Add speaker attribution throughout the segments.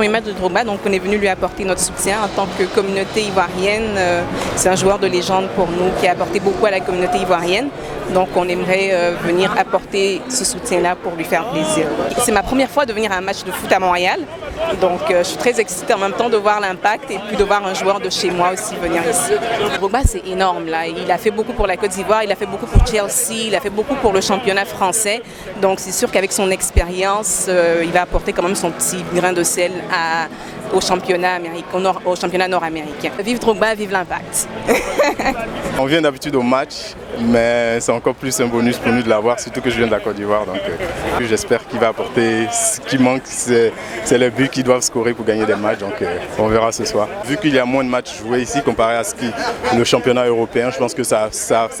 Speaker 1: premier match de Drogba, donc on est venu lui apporter notre soutien en tant que communauté ivoirienne. C'est un joueur de légende pour nous qui a apporté beaucoup à la communauté ivoirienne. Donc on aimerait venir apporter ce soutien-là pour lui faire plaisir. C'est ma première fois de venir à un match de foot à Montréal. Donc je suis très excitée en même temps de voir l'impact et puis de voir un joueur de chez moi aussi venir ici. Drogba, c'est énorme là. Il a fait beaucoup pour la Côte d'Ivoire, il a fait beaucoup pour Chelsea, il a fait beaucoup pour le championnat français. Donc c'est sûr qu'avec son expérience, il va apporter quand même son petit grain de sel au championnat nord-américain. Vive Drogba, vive l'impact.
Speaker 2: On vient d'habitude au match, mais c'est encore plus un bonus pour nous de l'avoir, surtout que je viens de la Côte d'Ivoire. Donc j'espère qu'il va apporter ce qui manque, c'est les buts qu'ils doivent scorer pour gagner des matchs. Donc on verra ce soir. Vu qu'il y a moins de matchs joués ici comparé à le championnat européen, je pense que ça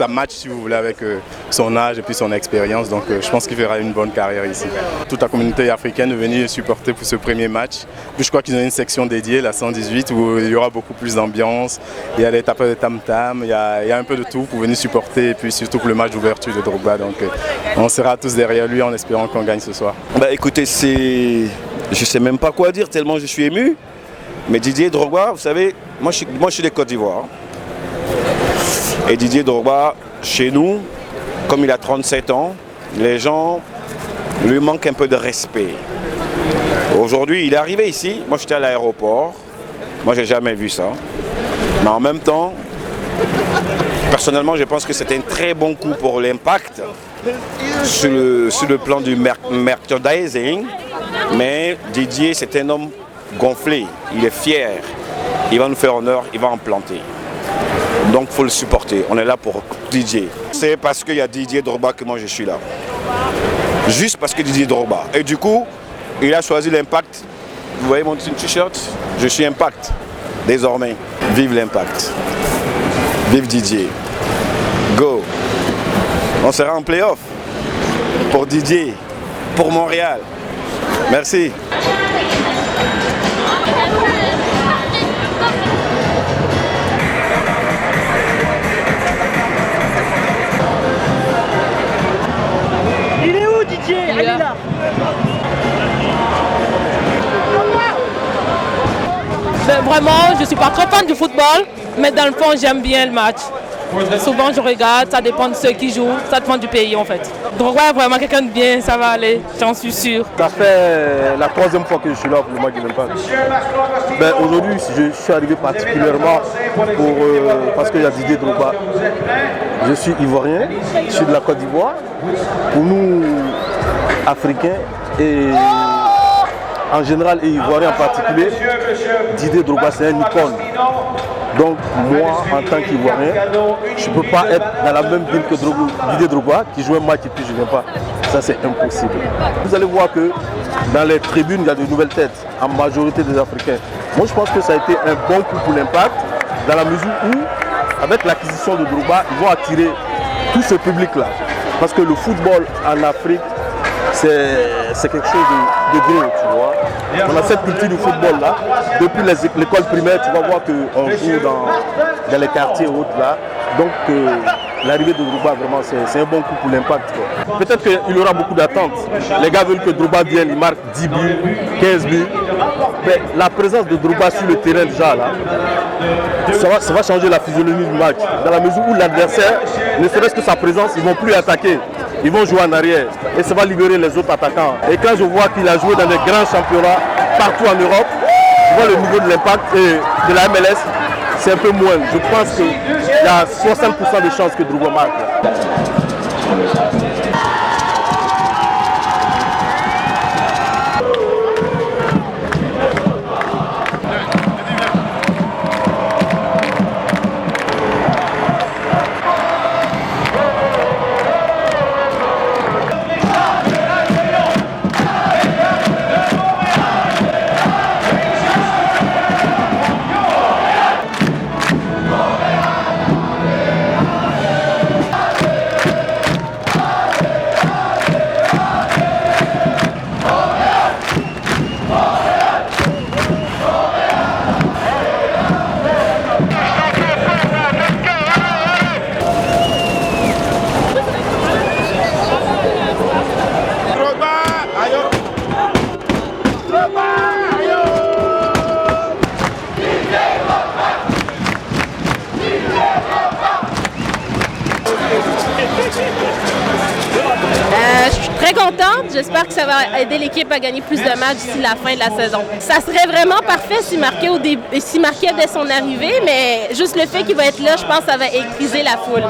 Speaker 2: match, si vous voulez, avec son âge et puis son expérience. Donc je pense qu'il fera une bonne carrière ici. Toute la communauté africaine est venue supporter pour ce premier match. Puis je crois qu'ils ont une section dédiée, la 118, où il y aura beaucoup plus d'ambiance. Il y a des tapeurs de tam-tam, il y a un peu de tout pour venir supporter, et puis surtout pour le match d'ouverture de Drogba. Donc on sera tous derrière lui en espérant qu'on gagne ce soir.
Speaker 3: Écoutez, je ne sais même pas quoi dire tellement je suis ému. Mais Didier Drogba, vous savez, moi je suis de Côte d'Ivoire. Et Didier Drogba, chez nous, comme il a 37 ans, les gens lui manquent un peu de respect. Aujourd'hui, il est arrivé ici, moi j'étais à l'aéroport, moi j'ai jamais vu ça. Mais en même temps, personnellement je pense que c'était un très bon coup pour l'Impact sur le plan du merchandising. Mais Didier, c'est un homme gonflé, il est fier, il va nous faire honneur, il va en planter. Donc il faut le supporter, on est là pour Didier. C'est parce qu'il y a Didier Drogba que moi je suis là. Juste parce que Didier Drogba. Et du coup, il a choisi l'Impact. Vous voyez mon t-shirt? Je suis Impact. Désormais, vive l'Impact. Vive Didier. Go. On sera en play-off. Pour Didier. Pour Montréal. Merci.
Speaker 4: Il est où Didier? Il est là.
Speaker 5: Vraiment, je ne suis pas trop fan du football, mais dans le fond, j'aime bien le match. Souvent, je regarde, ça dépend de ceux qui jouent, ça dépend du pays en fait. Drogba est vraiment quelqu'un de bien, ça va aller, j'en suis sûr.
Speaker 6: Ça fait la 3e fois que je suis là pour le match de l'Impact. Aujourd'hui, je suis arrivé particulièrement parce qu'il y a Didier Drogba. Je suis ivoirien, je suis de la Côte d'Ivoire. Pour nous, Africains et en général et ivoiriens en particulier, Didier Drogba c'est un icône. Donc moi, en tant qu'Ivoirien, je ne peux pas être dans la même ville que Didier Drogba qui joue un match et puis je ne viens pas. Ça c'est impossible. Vous allez voir que dans les tribunes, il y a de nouvelles têtes, en majorité des Africains. Moi je pense que ça a été un bon coup pour l'Impact, dans la mesure où, avec l'acquisition de Drogba, ils vont attirer tout ce public-là. Parce que le football en Afrique, c'est quelque chose de gros, tu vois. On a cette culture du football là. Depuis l'école primaire, tu vas voir qu'on joue dans les quartiers autres là. Donc l'arrivée de Drogba, vraiment, c'est un bon coup pour l'Impact. Peut-être qu'il y aura beaucoup d'attentes. Les gars veulent que Drogba vienne, il marque 10 buts, 15 buts. Mais la présence de Drogba sur le terrain déjà là, ça va changer la physionomie du match. Dans la mesure où l'adversaire, ne serait-ce que sa présence, ils ne vont plus attaquer. Ils vont jouer en arrière et ça va libérer les autres attaquants. Et quand je vois qu'il a joué dans des grands championnats partout en Europe, je vois le niveau de l'Impact et de la MLS, c'est un peu moins. Je pense qu'il y a 60% de chances que Drogba marque.
Speaker 7: j'espère que ça va aider l'équipe à gagner plus de matchs d'ici la fin de la saison. Ça serait vraiment parfait s'il marquait dès son arrivée, mais juste le fait qu'il va être là, je pense que ça va électriser la foule.